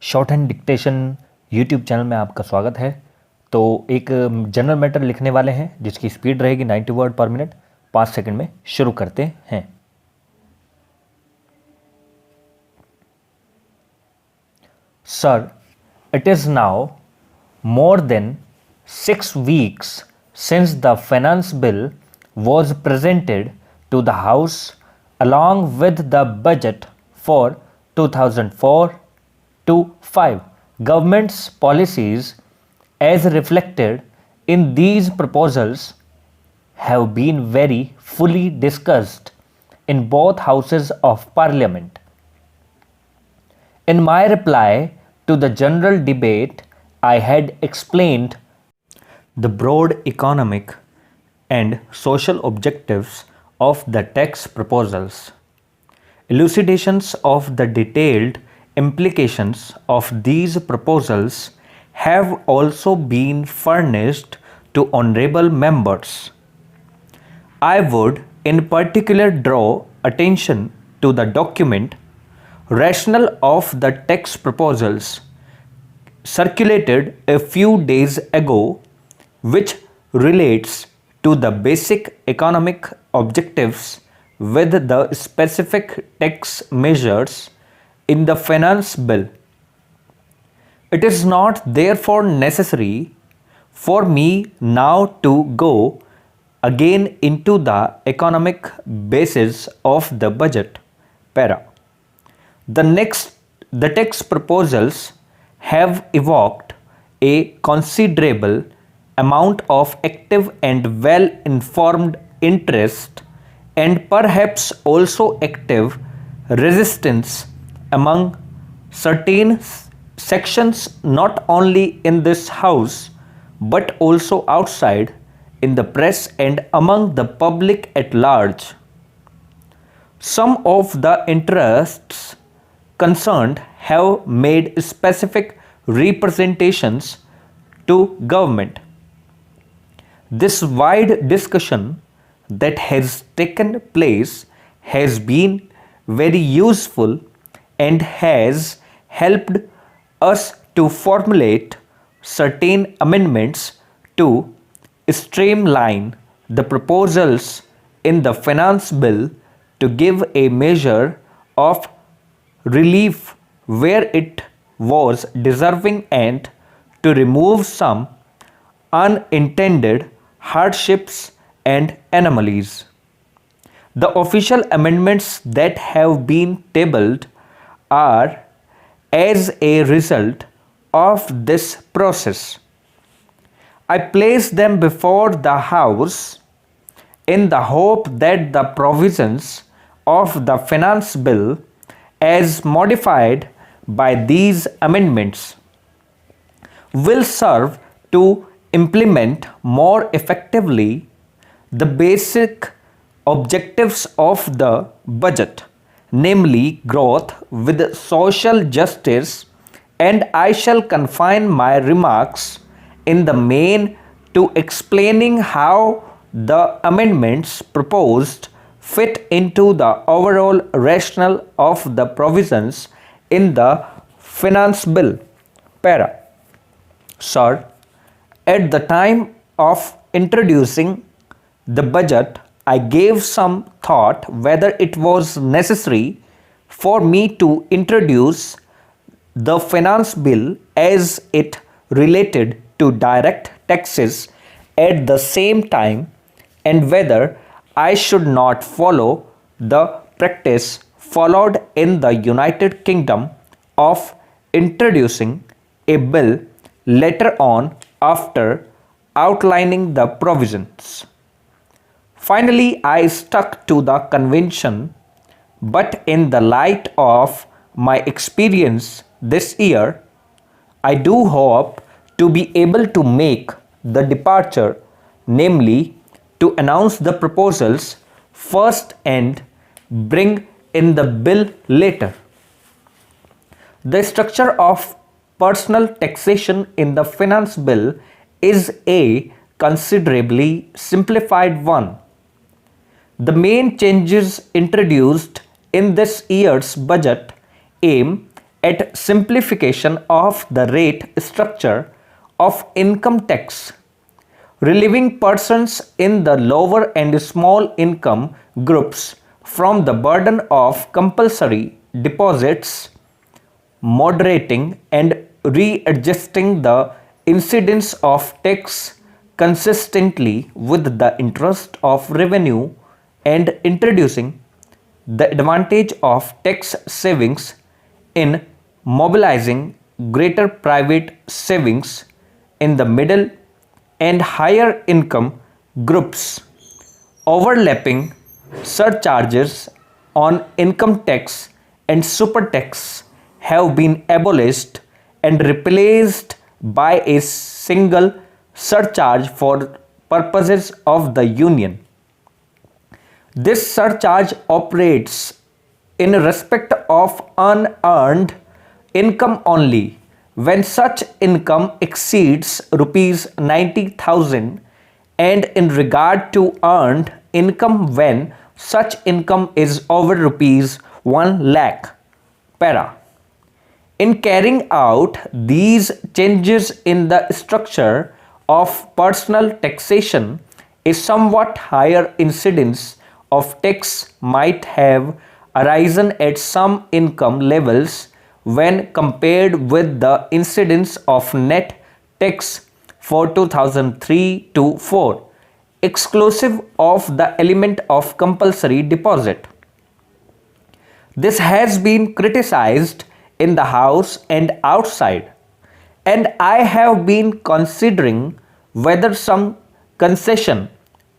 Short hand dictation YouTube channel में आपका स्वागत है। तो एक जनरल मैटर लिखने वाले हैं जिसकी स्पीड रहेगी 90 वर्ड पर मिनट। 5 सेकंड में शुरू करते हैं। Sir, it is now more than 6 weeks since the finance bill was presented to the House along with the budget for 2004 to 5. Government's policies as reflected in these proposals have been very fully discussed in both houses of parliament. In my reply to the general debate, I had explained the broad economic and social objectives of the tax proposals. Elucidations of the detailed implications of these proposals have also been furnished to honorable members. I would in particular draw attention to the document Rationale of the tax proposals circulated a few days ago, which relates to the basic economic objectives with the specific tax measures in the finance bill. It is not therefore necessary for me now to go again into the economic basis of the budget. Para. The tax proposals have evoked a considerable amount of active and well-informed interest and perhaps also active resistance among certain sections not only in this house but also outside in the press and among the public at large. Some of the interests concerned have made specific representations to government. This wide discussion that has taken place has been very useful and has helped us to formulate certain amendments to streamline the proposals in the finance bill to give a measure of relief where it was deserving and to remove some unintended hardships and anomalies. The official amendments that have been tabled are as a result of this process. I place them before the House in the hope that the provisions of the finance bill as modified by these amendments will serve to implement more effectively the basic objectives of the budget, namely growth with social justice, and I shall confine my remarks in the main to explaining how the amendments proposed fit into the overall rationale of the provisions in the finance bill. Para. Sir, at the time of introducing the budget, I gave some thought whether it was necessary for me to introduce the finance bill as it related to direct taxes at the same time, and whether I should not follow the practice followed in the United Kingdom of introducing a bill later on after outlining the provisions. Finally, I stuck to the convention, but in the light of my experience this year, I do hope to be able to make the departure, namely to announce the proposals first and bring in the bill later. The structure of personal taxation in the finance bill is a considerably simplified one. The main changes introduced in this year's budget aim at simplification of the rate structure of income tax, relieving persons in the lower and small income groups from the burden of compulsory deposits, moderating and readjusting the incidence of tax consistently with the interest of revenue, and introducing the advantage of tax savings in mobilizing greater private savings in the middle and higher income groups. Overlapping surcharges on income tax and super tax have been abolished and replaced by a single surcharge for purposes of the Union. This surcharge operates in respect of unearned income only when such income exceeds rupees 90,000, and in regard to earned income when such income is over rupees 1 lakh. Para. In carrying out these changes in the structure of personal taxation, a somewhat higher incidence of tax might have arisen at some income levels when compared with the incidence of net tax for 2003 to 4, exclusive of the element of compulsory deposit. This has been criticized in the House and outside, and I have been considering whether some concession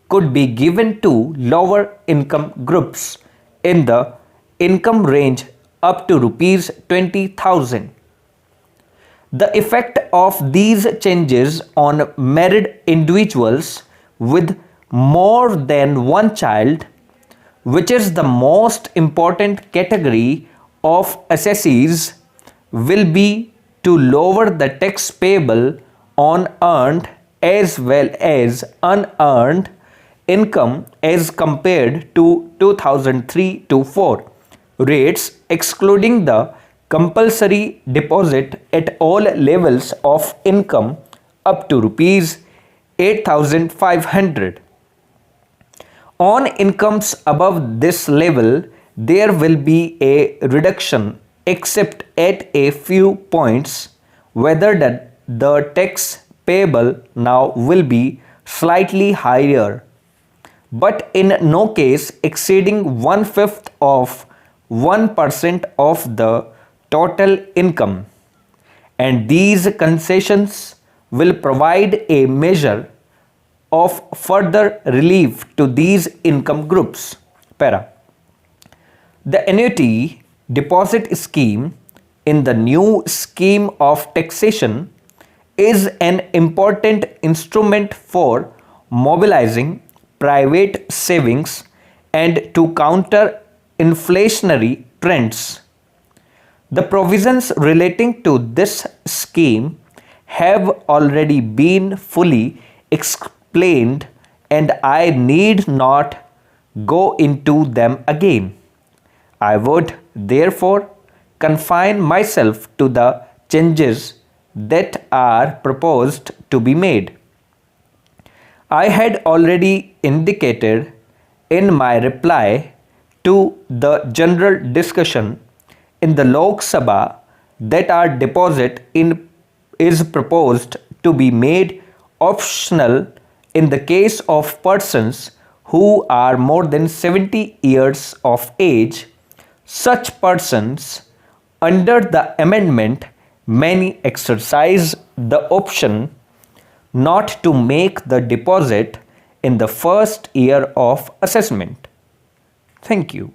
could be given to lower income groups in the income range up to rupees 20,000. The effect of these changes on married individuals with more than one child, which is the most important category of assessees, will be to lower the tax payable on earned as well as unearned income as compared to 2003 to 4 rates, excluding the compulsory deposit at all levels of income up to rupees 8,500. On incomes above this level, there will be a reduction except at a few points, whether the tax payable now will be slightly higher, but in no case exceeding 1/5 of 1% of the total income, and these concessions will provide a measure of further relief to these income groups. Para. The annuity deposit scheme in the new scheme of taxation is an important instrument for mobilizing private savings and to counter inflationary trends. The provisions relating to this scheme have already been fully explained, and I need not go into them again. I would therefore confine myself to the changes that are proposed to be made. I had already indicated in my reply to the general discussion in the Lok Sabha that our deposit is proposed to be made optional in the case of persons who are more than 70 years of age. Such persons under the amendment may exercise the option not to make the deposit in the first year of assessment. Thank you.